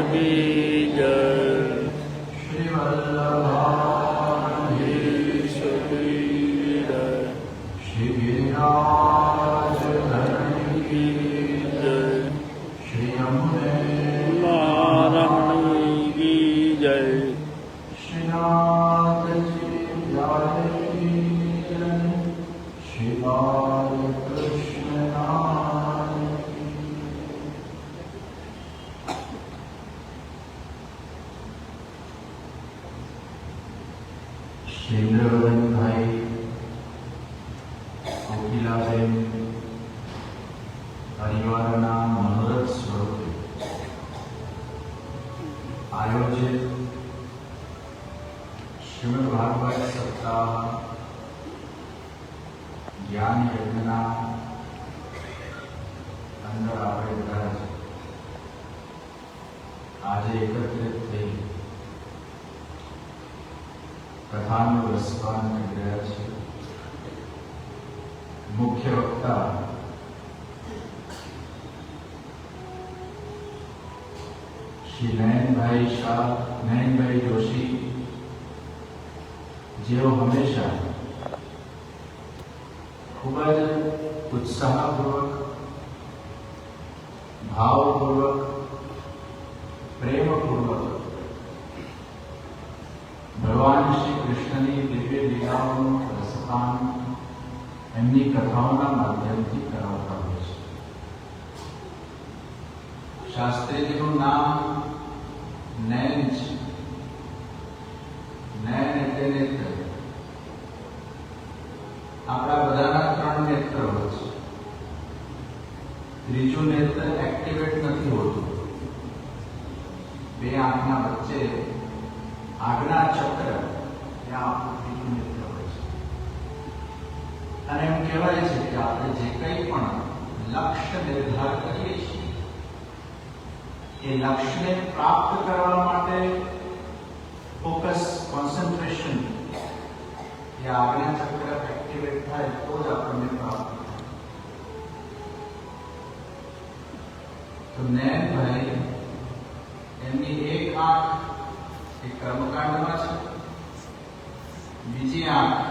की जय। श्री वल्लभाधीश की जय। श्री गिरिराज धरण की जय। श्री यमुने महारमणी की जय। श्रीनाथ जी जाए की जय। श्री बालकृष्ण नाम की। श्रीन्द्रवदन भाई कोकिलाबेन परिवाરના મનોરથ સ્વરૂપે આયોજિત શ્રીમદ ભાગવત સપ્તાહ જ્ઞાન યજ્ઞના અંદર આપણે બધા જ આજે એકત્રિત થઈ કથાનું રસપાન કરી રહ્યા છીએ. મુખ્ય વક્તા શ્રી નયનભાઈ જોશી, જેઓ હંમેશા ખૂબ જ ઉત્સાહપૂર્વક, ભાવપૂર્વક, પ્રેમપૂર્વક ભગવાન શ્રી કૃષ્ણની દિવ્ય લીલાઓનું રસપાન એમની કથાઓના માધ્યમથી કરાવતા હોય છે. શાસ્ત્રીજીનું નામ નયન છે. નયન એટલે નેત્ર. આપણા બધાના 3 નેત્ર હોય છે. ત્રીજું નેત્ર એક્ટિવેટ નથી હોતું. 2 આંખના વચ્ચે આજ્ઞા ચક્ર, ત્યાં આપણું ત્રીજું નેત્ર હોય છે. અને એમ કહેવાય છે કે આપણે જે કંઈ પણ લક્ષ્ય નિર્ધાર કરીએ છીએ એ લક્ષ્યને પ્રાપ્ત કરવા માટે ફોકસ, કોન્સન્ટ્રેશન, એ આજ્ઞા ચક્ર એક્ટિવેટ થાય તો જ આપણને પ્રાપ્ત થાય. તો નયનભાઈ એમની એક આંખ એ કર્મકાંડમાં છે, બીજી આંખ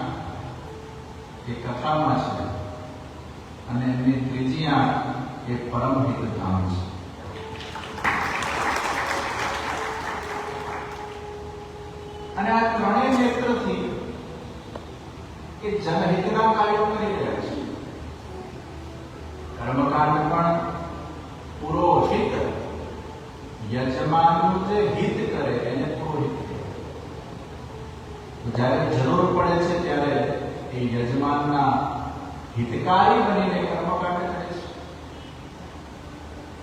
એ કથામાં છે, અને એમની ત્રીજી આંખ એ પરમહિત ધામ છે. અને આ 3 નેત્રથી એ જનહિતના કાર્યો કરી રહ્યા છે. કર્મકાંડ પણ પુરોહિત, યજમાનનું જે હિત કરે એને પુરોહિત કહે. જ્યારે જરૂર પડે છે ત્યારે એ યજમાનના હિતકારી બનીને કર્મકાંડ કરે છે.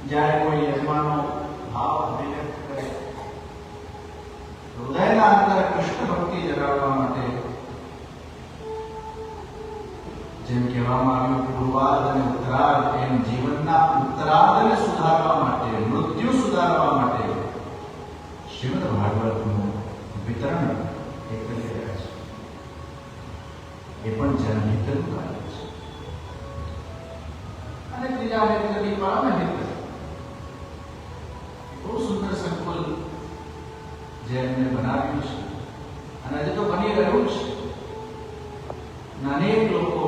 જ્યારે કોઈ યજમાનનો ભાવ અભિવ્યક્ત કરે, હૃદયના અંદર કૃષ્ણ ભક્તિ જગાડવા માટે, જેમ કહેવામાં આવ્યું પૂર્વાર્ધ અને ઉત્તરાર્ધ, એમ જીવનના ઉત્તરાર્ધને સુધારવા માટે, મૃત્યુ સુધારવા માટે શ્રીમદ ભાગવતનું વિતરણ એ કરી રહ્યા છે. એ પણ જનહિતનું કાર્ય છે. અને ત્રીજા નેત્રની પરમહિત, બહુ સુંદર સંકુલ જે એમને બનાવ્યું છે, અને હજી તો બની રહ્યું છે. અનેક લોકો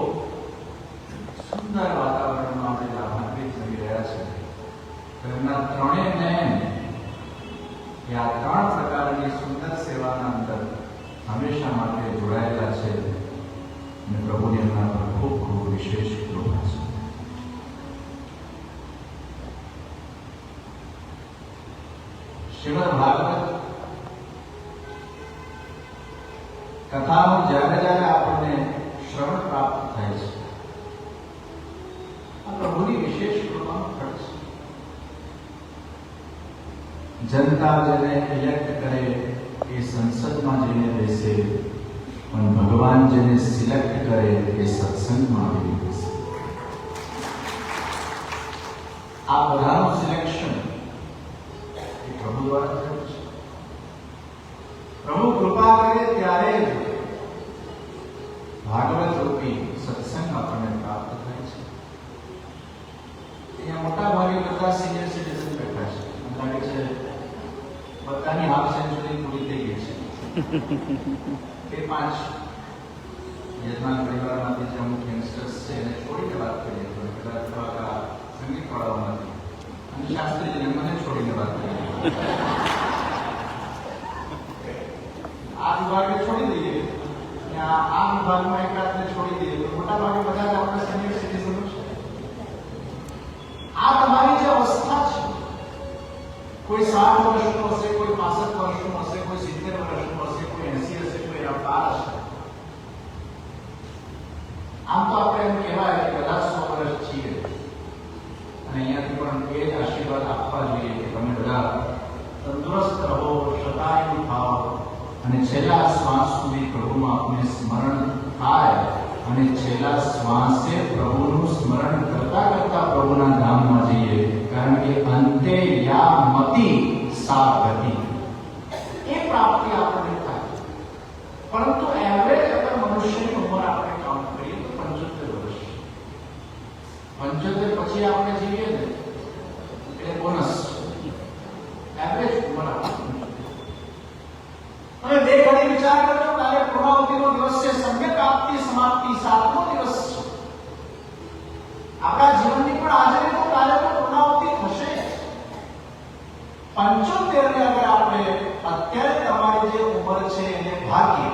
સુંદર વાતાવરણમાં આપણે લાભાન્વિત થઈ રહ્યા છે. એમના 3 નયન એ આ 3 પ્રકારની સુંદર સેવાના અંદર હંમેશા માટે જોડાયેલા છે, અને પ્રભુની એમના પર ખૂબ ખૂબ વિશેષ કૃપા છે. શ્રીમદ ભાગવત કથાનું જ્યારે જ્યારે આપણને શ્રવણ પ્રાપ્ત થાય છે, આ પ્રભુની વિશેષ કૃપાનું ફળ છે. જનતા જેને ઇલેક્ટ કરે એ સંસદમાં જઈને બેસે, પણ ભગવાન જેને સિલેક્ટ કરે એ સત્સંગમાં આવીને બેસે. આ બધાનું સિલેક્શન એ પ્રભુ દ્વારા થયું છે. પ્રભુ કૃપા કરે ત્યારે જ ભાગવત રૂપી સત્સંગ આપણને પ્રાપ્ત થાય છે. અહીંયા મોટા ભાગે બધા સિનિયર સિટીઝન બેઠા છે. મને લાગે છે બધાની હાફ સેન્ચુરી પૂરી થઈ ગઈ છે. એ 5 યજમાન પરિવારમાંથી જે અમુક યંગસ્ટર્સ છે એને છોડીને વાત કરીએ તો કદાચ થોડા સંગીત વાળાઓમાંથી અને શાસ્ત્રીજીને મને છોડીને વાત કરીએ. આ વિભાગને છોડી દઈએ અને આ વિભાગમાં એકાદને છોડી દઈએ તો મોટા ભાગે બધા જ આપણે સિનિયર સિટીઝનો છે. આ તમારી જે અવસ્થા છે, કોઈ 60 વર્ષનું હશે, કોઈ 65 વર્ષનું હશે, કોઈ 70 વર્ષનું હશે, કોઈ 80 હશે, કોઈ 12 હશે. આમ તો આપણે એમ કહેવાય કે બધા 100 વર્ષ છીએ અને અહીંયાથી પણ એ જ આશીર્વાદ આપવા જોઈએ કે તમે બધા તંદુરસ્ત રહો, શતાયુ થાઓ અને છેલ્લા શ્વાસ સુધી પ્રભુનું આપને સ્મરણ થાય અને છેલ્લા શ્વાસે પ્રભુનું સ્મરણ કરતા કરતા પ્રભુના ધામમાં જઈએ, કારણ કે અંતે યા મતિ સા ગતિ, એ પ્રાપ્તિ આપણને થાય. પરંતુ એવરેજ અગર મનુષ્યની ઉંમર આપણે કાઉન્ટ કરીએ તો 75 વર્ષ. 75 પછી આપણે જીવીએ ને એટલે બોનસ એવરેજ ઉંમર આપણે. હવે બે ઘડી વિચાર કરજો, કાલે પૂર્ણાહુતિનો દિવસ છે, સમ્યક આપતી સમાપ્તિ 7મો દિવસ છે. આપણા જીવનની પણ આજે તો કાલે તો પૂર્ણાહુતિ થશે. 75 ને અગર આપણે અત્યારે તમારી જે ઉંમર છે એને ભાગીએ,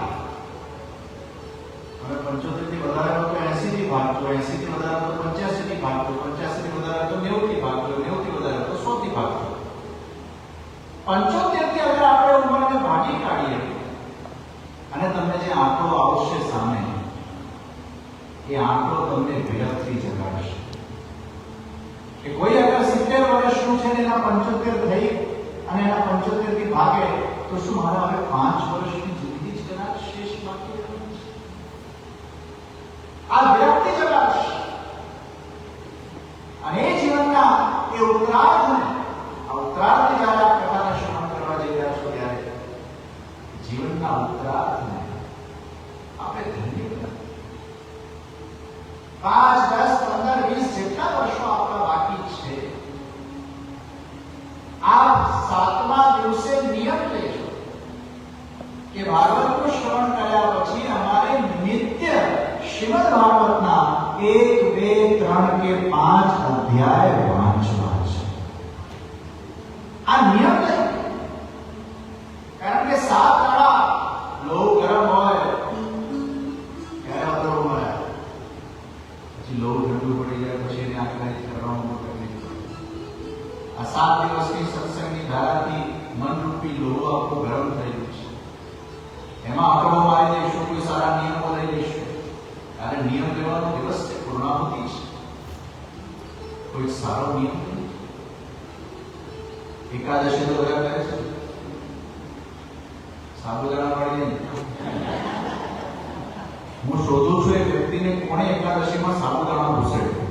હવે 75 થી વધારે હોય તો 80 થી ભાગજો, 80 થી વધારે તો 85 થી ભાગજો, 85 થી વધારે તો 90 થી ભાગજો, 90 થી વધારે તો 100 થી ભાગજો. 75 થી અગર આપણે ઉંમરને ભાગી કાઢીએ અને તમને જે આંકડો આવશે સામે, એ આંકડો તમને વિરક્તિ જગાડશે કે કોઈ અગર 70 વર્ષનું છે ને એના 75 થઈ અને એના 75 થી ભાગે તો શું મારા હવે 5 વર્ષની જિંદગી જ કદાચ શેષ બાકી રહેવાની છે? આ વિરક્તિ જગાડશે. અને એ જીવનના એ ઉત્તરાર્ધને, આ ઉત્તરાર્ધ જ્યારે આ કથાને શ્રવણ કરવા જઈ રહ્યા છો ત્યારે જીવનના ઉત્તરાર્ધને આપણે ધન્ય બનાવીએ. 5, 10, 15, 20 જેટલા વર્ષો આપણા બાકી છે, આ 7મા દિવસે નિયમ લેજો કે ભાગવતનું શ્રવણ કર્યા પછી અમારે નિત્ય શ્રીમદ ભાગવતના 1, 2, 3 કે 5 અધ્યાય વાંચવા છે. આ નિયમ લેજો. કારણ કે 7 દાડા લોહુ ગરમ હોય ત્યારે અધરો મળે, પછી લોહુ ઠંડુ પડી જાય, પછી એને આખલાઈ કરવામાં બહુ તકલીફ પડે. આ 7 દિવસની સત્સંગની ધારાથી મનરૂપી લોહુ આખું ગરમ થઈ ગયું છે. એમાં આંકડો મારી દઈશું, કોઈ સારા નિયમો લઈ લઈશું. ત્યારે નિયમ લેવાનો દિવસ છે, પૂર્ણાહુતિ છે. કોઈ સારો નિયમ નહીં. એકાદશી તો બધા કરે છે, સાબુદાણા વાળી નહીં. હું શોધું છું એ વ્યક્તિને કોણે એકાદશીમાં સાબુદાણા ઘૂસેડ્યો.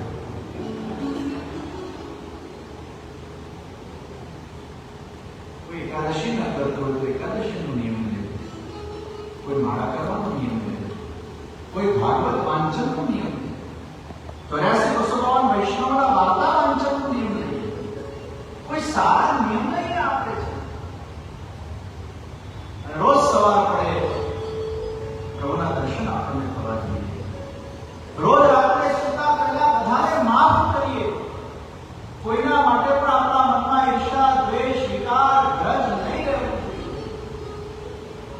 કોઈ એકાદશી ન કરતો હોય તો એકાદશીનો નિયમ લેવો, કોઈ માળા કરવાનો નિયમ લેવો, કોઈ ભાગવત વાંચનનો નિયમ લેવો, 84 વૈષ્ણવના વાર્તા વાંચનનો નિયમ લેવો. કોઈ સારા નિયમ લઈને આપણે છે. રોજ સવાર પડે પ્રભુના દર્શન આપણને થવા જોઈએ. રોજ રાત્રે સુતા પહેલા બધાને માફ કરીએ. કોઈના માટે પણ આપણા મનમાં ઈર્ષા, દ્વેષ, વિકાર, ગ્રજ નહીં રહેવું જોઈએ.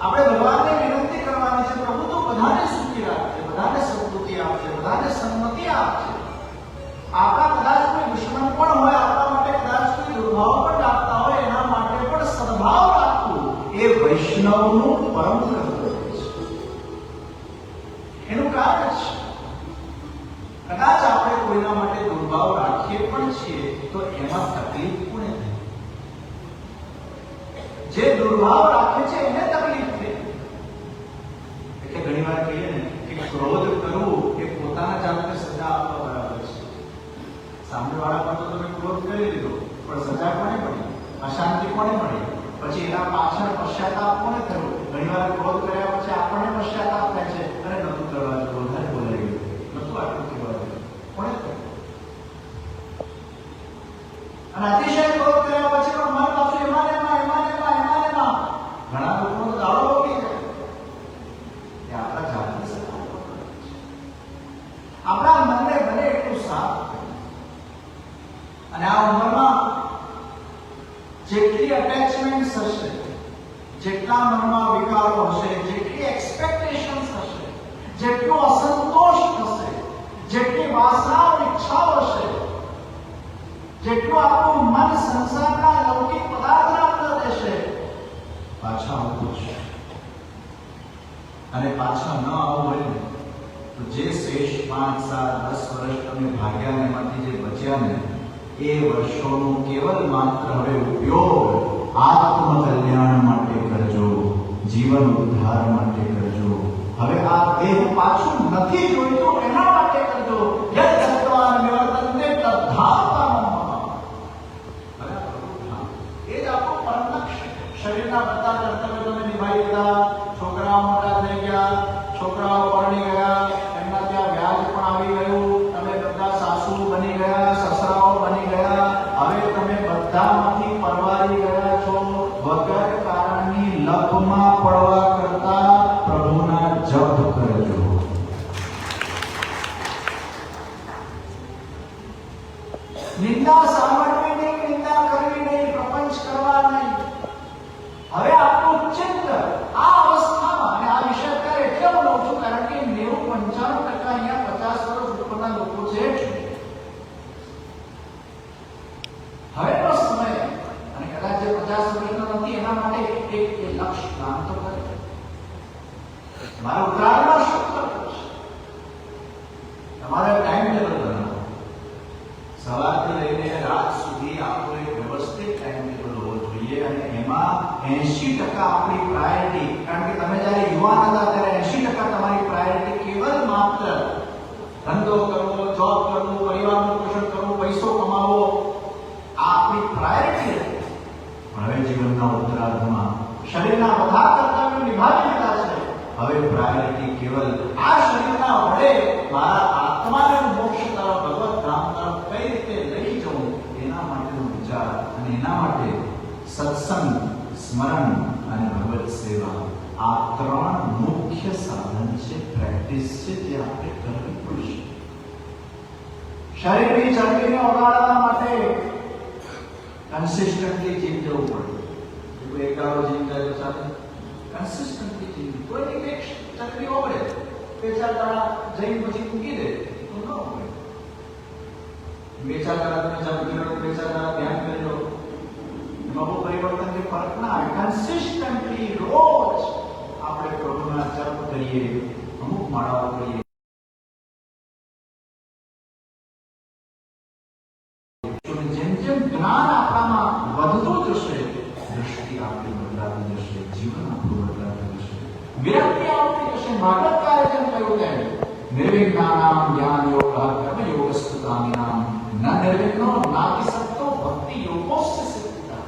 આપણે ભગવાનને વિનંતી કરવાની છે, પ્રભુ તો બધાને સુખી રાખજે, બધાને સમૃદ્ધિ આપજે, બધાને સંમતિ આપજે. આપણા કદાચ કોઈ દુશ્મન પણ હોય, આપણા માટે કદાચ કોઈ દુર્ભાવ પણ રાખતા હોય, એના માટે પણ સદભાવ રાખવું એ વૈષ્ણવનું પરમ કર્તવ્ય છે. એનું કારણ છે કદાચ આપણે કોઈના માટે દુર્ભાવ રાખીએ પણ છીએ તો એમાં તકલીફ કોને થાય? જે દુર્ભાવ રાખે છે એને તકલીફ થાય. એટલે ઘણી વાર કહીએ ને કે ક્રોધ કરવું એ પોતાના જાતને સજા આપવા બરાબર છે. સામેવાળા પર તો તમે ક્રોધ કરી લીધો, પણ સજા કોને મળી? અશાંતિ કોને મળી? પછી એના પાછળ પશ્ચાતાપ કોને થયો? ઘણી વાર ક્રોધ કર્યા પછી આપણને પશ્ચાતાપ થાય છે, અરે નતું કરવા જો, વધારે બોલાઈ ગયું, નતું આટલું કહેવા ગયું, કોને થયું? અને અતિશય ક્રોધ કર્યા પછી પણ મન પાછું એમાં એડજસ્ટમેન્ટ હશે, જેટલા મનમાં વિકારો હશે, જેટલી એક્સપેક્ટેશન્સ હશે, જેટલો અસંતોષ હશે, જેટલી વાસનાઓ ઈચ્છાઓ હશે, જેટલું આપણું મન સંસારના લૌકિક પદાર્થના અંદર રહેશે, પાછા આવવું છે. અને પાછા ન આવવું હોય ને તો જે શેષ 5, 7, 10 વર્ષ તમે ભાગ્યા ને એમાંથી જે બચ્યા ને એ વર્ષોનો કેવલ માત્ર હવે ઉપયોગ આત્મકલ્યાણ માટે કરજો, જીવન ઉદ્ધાર માટે કરજો. હવે આ દેહ પાછું નથી જોઈતું એના માટે કરજો. યદ સત્વાન નિવર્તન્તે તદ્ધાત્માનમ મમ. હવે આ પ્રભુધામ એ જ આપણું પરમ લક્ષ્ય. શરીરના બધા કર્તવ્યો તમે નિભાવી દીધા, છોકરાઓ મોટા થઈ ગયા, છોકરાઓ પરણી ગયા, એમના ત્યાં વ્યાજ પણ આવી ગયું, તમે બધા સાસુ બની ગયા, સસરાઓ બની ગયા, હવે તમે બધામાંથી પરવારી ગયા છો. વગર કારણની લપમાં પડવા કરતા પ્રભુના જપ કરજો. નિંદા સાંભળવી નહીં, નિંદા કરવી નહીં, પ્રપંચ કરવા નહીં. હવે આપણું ચિત્ત આ અવસ્થામાં, અને આ વિષય અત્યારે એટલે બોલું છું કારણ કે 90-95% અહીંયા 50 વર્ષ ઉપરના લોકો છે. હવેનો સમય, અને કદાચ જે 50 વર્ષનો નથી એના માટે એક લક્ષ્ય પ્લાન તો કરે. મારા ઉત્તરાયણમાં શું કરવું છે? તમારે ટાઈમ ટેબલ બનાવો. સવારથી લઈને રાત સુધી આપણો એક વ્યવસ્થિત ટાઈમ ટેબલ હોવો જોઈએ, અને એમાં 80% આપણી પ્રાયોરિટી, કારણ કે તમે જ્યારે યુવાન હતા ત્યારે 80% તમારી પ્રાયોરિટી કેવલ માત્ર ધંધો કરવો, જોબ કરવું, પરિવારનું પોષણ કરવું, પૈસો કમાવો, આ આપણી પ્રાયોરિટી હતી. પણ હવે જીવનના ઉત્તરાર્ધમાં શરીરના બધા કર્તવ્યો નિભાવી લીધા છે. હવે પ્રાયોરિટી કેવલ આ શરીરના વડે મારા આત્માને મોક્ષ તરફ, ભગવત ધામ તરફ કઈ રીતે લઈ જવું એના માટેનો વિચાર, અને એના માટે સત્સંગ, સ્મરણ અને ભગવત સેવા આ 3 મુખ્ય સાધન છે, પ્રેક્ટિસ છે, જે આપણે કરવી પડશે. શરીરની ચરબીને ઓગાળવા માટે કન્સિસ્ટન્ટલી જીમ જવું પડે. કોઈ એકારો જીમ જાય તો ચાલે? Consistently gym. કોઈ એક ચરબી ઓગળે, 2-4 દાડા જઈને પછી મૂકી દે તો ન ઓગળે. 2-4 દાડા તમે જપ કરો, 2-4 દાડા ધ્યાન કરી લો, એમાં બહુ પરિવર્તન કે ફરક ના આવે. કન્સિસ્ટન્ટલી રોજ આપણે પ્રભુના જપ કરીએ, અમુક માળાઓ કરીએ, જેમ જેમ જ્ઞાન આપણામાં વધતું જશે, દ્રષ્ટિ આપણી બદલાતી જશે, જીવન આપણું બદલાતું જશે, વિરક્તિ આવતી જશે. ભાગવતકારે જેમ કહ્યું તેમ નિર્વિઘ્નાનામ જ્ઞાન યોગઃ કર્મ યોગસ્તુ કામિનામ ન નિર્વિઘ્નો નાતિ સત્તો ભક્તિ યોગોસ્ય સિદ્ધિતા.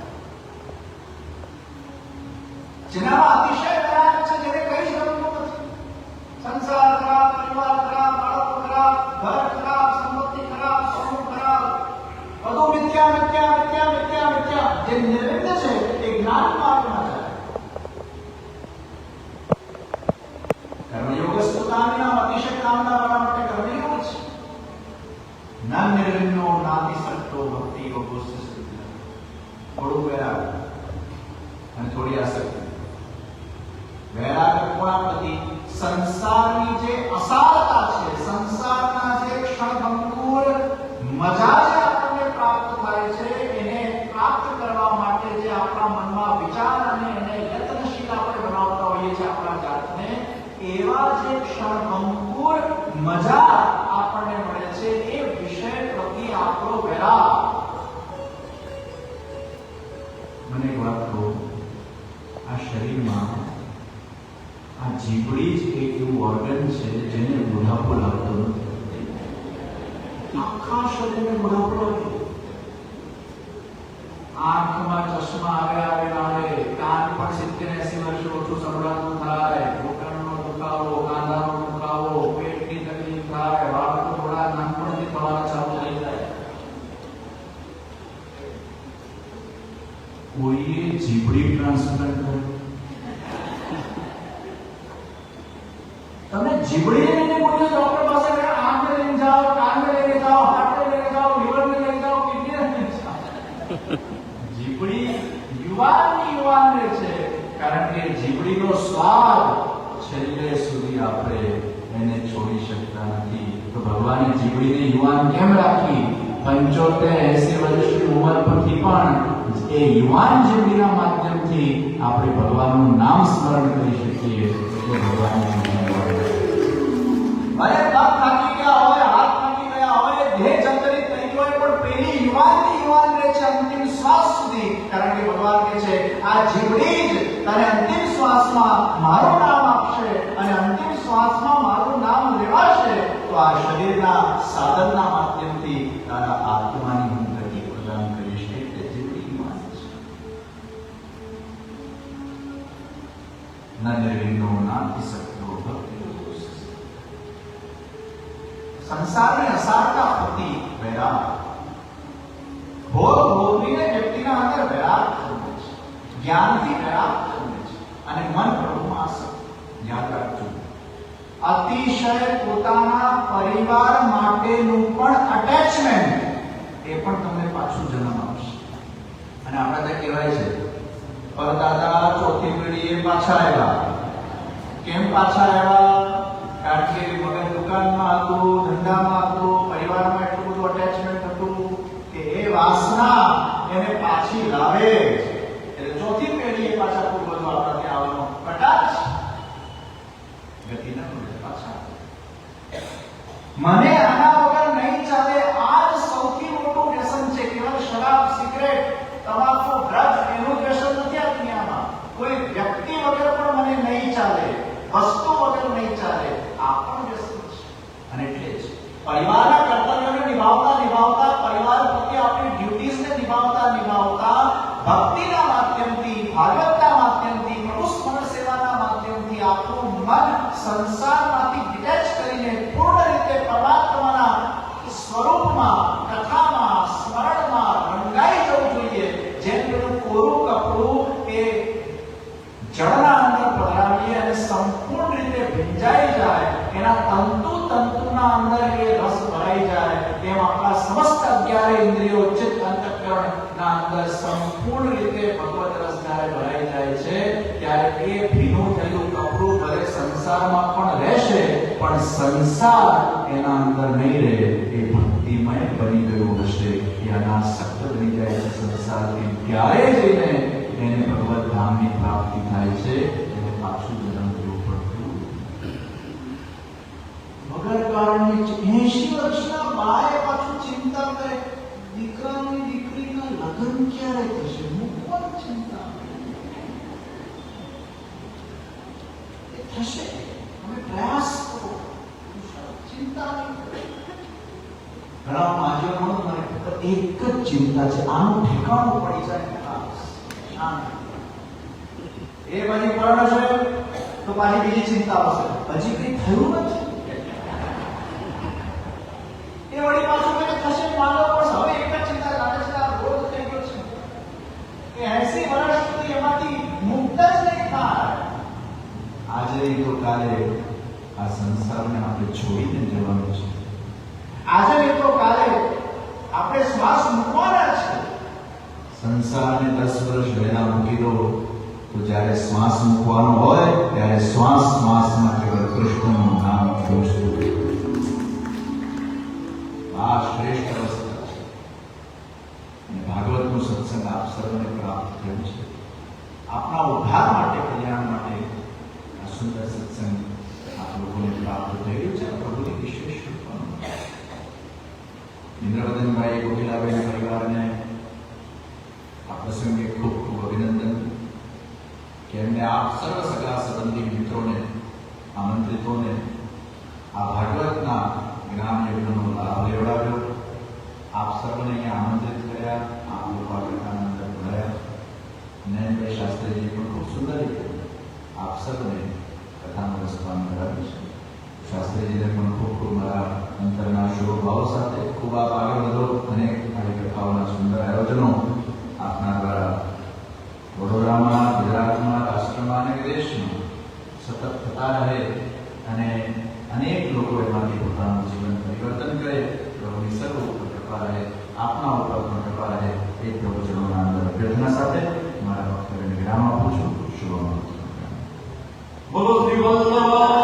જેનામાં અતિશય જ્ઞાન છે, જેને કઈ જ ગમતું નથી. સંસાર ખરાબ, પરિવાર ખરાબ, બાળકો ખરાબ, ઘર ખરાબ, સંપત્તિ ખરાબ, સમૂહ ખરાબ, બધું મિથ્યા મિથ્યા મિથ્યા મિથ્યા મિથ્યા. જે નિર્વિઘ્ન છે એ જ્ઞાન માર્ગમાં જાય. કર્મયોગસ્તુ કામિનામ, અતિશય કામના વાળા માટે કર્મયોગ છે. ન નિર્વિઘ્નો નાતિ સત્તો ભક્તિ યોગોસ્ય સિદ્ધિતા. થોડું વૈરાગ અને થોડી આસક્તિ. વૈરાગ કોના પ્રતિ? સંસારની જે અસારતા છે, સંસારના જે ક્ષણભંગુર મજા જે આપણને પ્રાપ્ત થાય છે, એને પ્રાપ્ત કરવા માટે જે આપણા મનમાં વિચાર અને એને યત્નશીલ આપણે બનાવતા હોઈએ છીએ આપણા જાતને, એવા જે ક્ષણભંગુર મજા આપણને મળે છે એ વિષય પ્રતિ આપણો વૈરાગ. મને એક વાત કહો, આ શરીરમાં આ જીભડી જ એક એવું ઓર્ગન છે જેને બુઢાપો લાગતો નથી. આખા શરીરને બુઢાપો લાગે. આંખમાં ચશ્મા આવે ના આવે, કાન પણ 70-80 વર્ષે ઓછું સંભળાતું થાય, ઘૂંટણનો દુખાવો, કાંધાનો દુખાવો, પેટની તકલીફ થાય, વાળ તો થોડા નાનપણથી થવાના ચાલુ થઈ જાય. કોઈએ જીભડી ટ્રાન્સપ્લાન્ટ કર્યું? તમે જીભડીને લઈને બોલ્યો ડોક્ટર પાસે ગયા, આંખને લઈને જાઓ, કાનને લઈને જાઓ, હાર્ટને લઈને જાઓ, લીવરને લઈને જાઓ, કિડનીને લઈને જાઓ. જીભડી યુવાનની યુવાન રહે છે, કારણ કે જીવડીનો સ્વાદ છેલ્લે સુધી આપણે એને છોડી શકતા નથી. તો ભગવાને જીવડીને યુવાન કેમ રાખી? 75-80 વર્ષની ઉંમર પરથી પણ એ યુવાન જીવડીના માધ્યમથી આપણે ભગવાનનું નામ સ્મરણ કરી શકીએ. એટલે ભગવાનને ભલે પગ થાકી ગયા હોય, હાથ થાકી ગયા હોય, દેહ જંતરિત થઈ ગયો હોય, પણ પેલી યુવાન રહે છે અંતિમ શ્વાસ સુધી. કારણ કે ભગવાન કહે છે આ જીવડી જ તને અંતિમ શ્વાસમાં મારું નામ આપશે અને અંતિમ શ્વાસમાં મારું નામ લેવાશે તો આ શરીરના સાધનના માધ્યમથી તારા આત્માની હું ગતિ પ્રદાન કરીશ. એટલે જીવડી યુવાન છે. ન નિર્વિઘ્નો નાથી શકતો ભક્તિ. સંસારને અસારતા પતિ વૈરાગ, ભોગ ભોગવીને વ્યક્તિના અંદર વૈરાગ થયો છે, જ્ઞાનથી વૈરાગ થયો છે અને મન પ્રભુમાં આસક્ત. યાદ રાખજો, અતિશય પોતાના પરિવાર માટેનું પણ અટેચમેન્ટ એ પણ તમને પાછું જન્મ આપશે. અને આપણે ત્યાં કહેવાય છે પરદાદા ચોથી પેઢીએ પાછા આવ્યા. કેમ પાછા આવ્યા? કારણ કે મગર દુકાનમાં હતું, ધંધામાં હતું, પરિવારમાં એટલું બધું અટેચમેન્ટ હતું કે એ વાસના એને પાછી લાવે. એટલે ચોથી પેઢીએ પાછા ખૂબ બધું આપણા ત્યાં આવવાનો કટાક્ષ ગતિ ન મળે પાછા. મને આના વગર નહીં ચાલે. આ જ સૌથી મોટું વ્યસન છે. કેવલ શરાબ, સિગરેટ, તમાકુ, ડ્રગ્સ એનું વ્યસન નથી આ દુનિયામાં. કોઈ વ્યક્તિ વગર પણ મને નહીં ચાલે, વસ્તુ વગર નહીં ચાલે. આ પણ વ્યસન છે. અને એટલે જ પરિવારના કર્તવ્યોને નિભાવતા પરિવાર પ્રત્યે આપણી ડ્યુટીઝને નિભાવતા ભક્તિના માધ્યમથી, ભાગવતના માધ્યમથી, પ્રભુ સ્મરણ સેવાના માધ્યમથી આપણું મન સંસારમાંથી ડિટેચ કરીને પૂર્ણ રીતે પરમાત્માના સ્વરૂપમાં, કથામાં, સ્મરણમાં રંગાઈ જવું જોઈએ. જેમ પેલું કોરું કપડું એ જળના અંદર પધરાવીએ અને સંપૂર્ણ રીતે ભીંજાઈ જાય, એના તંતુના અંદર એ રસ ભરાઈ જાય, તેમ આપણા સમસ્ત 11 ઇન્દ્રિયો, ચિત્ત, અંતઃકરણના અંદર સંપૂર્ણ રીતે ભગવત રસ જ્યારે ભરાઈ જાય છે ત્યારે એ ભીનું થયેલું કપડું ભલે સંસારમાં પણ રહેશે, પણ સંસાર એના અંદર નહીં રહે. એ ભક્તિમય બની ગયું હશે, એ અનાસક્ત બની જાય છે સંસારથી. ત્યારે જઈને એને ભગવત ધામની પ્રાપ્તિ થાય છે. એને પાછું જન્મ લેવું પડતું. વગર કારણે 80 વર્ષના બાએ પાછું ચિંતા કરે દીકરાની દીકરીના લગ્ન ક્યારે થશે, હું કોણ ચિંતા એ થશે, અમે પ્રયાસ કરો, ચિંતા નહીં કરો. ઘણા માજીઓ મને એક જ ચિંતા છે, આનું ઠેકાણું પડી જાય. એ બધી પરણો છે તો પાછી બીજી ચિંતા આવશે, હજી કઈ થયું નથી. એ વળી પાછું મને થશે માનવ પણ હવે એક જ ચિંતા લાગે છે, આ રોગ થઈ ગયો છે કે 80 વર્ષ સુધી એમાંથી મુક્ત જ નહીં થાય. આજે તો કાલે આ સંસારને આપણે છોડીને જવાનું છે. આજે તો કાલે આપણે શ્વાસ મૂકવાના છે. સંસારને 10 વર્ષ વહેલા મૂકી દો તો જ્યારે શ્વાસ મૂકવાનો હોય ત્યારે શ્વાસમાં કેવળ કૃષ્ણનું નામ જોશું. આ શ્રેષ્ઠ અવસ્થા છે. અને ભાગવતનું સત્સંગ આપ સર્વને પ્રાપ્ત થયું છે. આપણા ઉદ્ધાર માટે, કલ્યાણ માટે આ સુંદર સત્સંગ આપ લોકોને પ્રાપ્ત થયું છે. પ્રભુની વિશેષ કૃપા. ઇન્દ્રવદનભાઈ, ગોહિલાબેન પરિવારને આ પ્રસંગે ખૂબ ખૂબ અભિનંદન કે એમને આપ સર્વ સગા સંબંધી મિત્રોને, આમંત્રિતોને આ ભાગવતના જ્ઞાન યજ્ઞનો લાભ લેવડાવ્યો. આપ સર્વને અહીંયા આમંત્રિત કર્યા. આપ લોકો આ કથાના અંદર જોડાયા. નયનભાઈ શાસ્ત્રીજી પણ ખૂબ સુંદર રીતે આપ સર્વને કથાનું રસપાન કરાવ્યું છે. શાસ્ત્રીજીને પણ ખૂબ ખૂબ મારા અંતરના શુભભાવ સાથે ખૂબ આપ આગળ વધો અને આવી કથાઓના સુંદર આયોજનો આપના દ્વારા વડોદરામાં, ગુજરાતમાં, રાષ્ટ્રમાં અને વિદેશમાં સતત થતા રહે અને અનેક લોકો એમાંથી પોતાનું જીવન પરિવર્તન કરે. પ્રભુની સર્વ ઉપર કૃપા રહે, આપના ઉપર પણ કૃપા રહે. એ પ્રવચનોના અંદર અભ્યર્થના સાથે મારા વક્તવ્યને વિરામ આપું છું. શુભમ. બોલો શ્રી વલ્લભ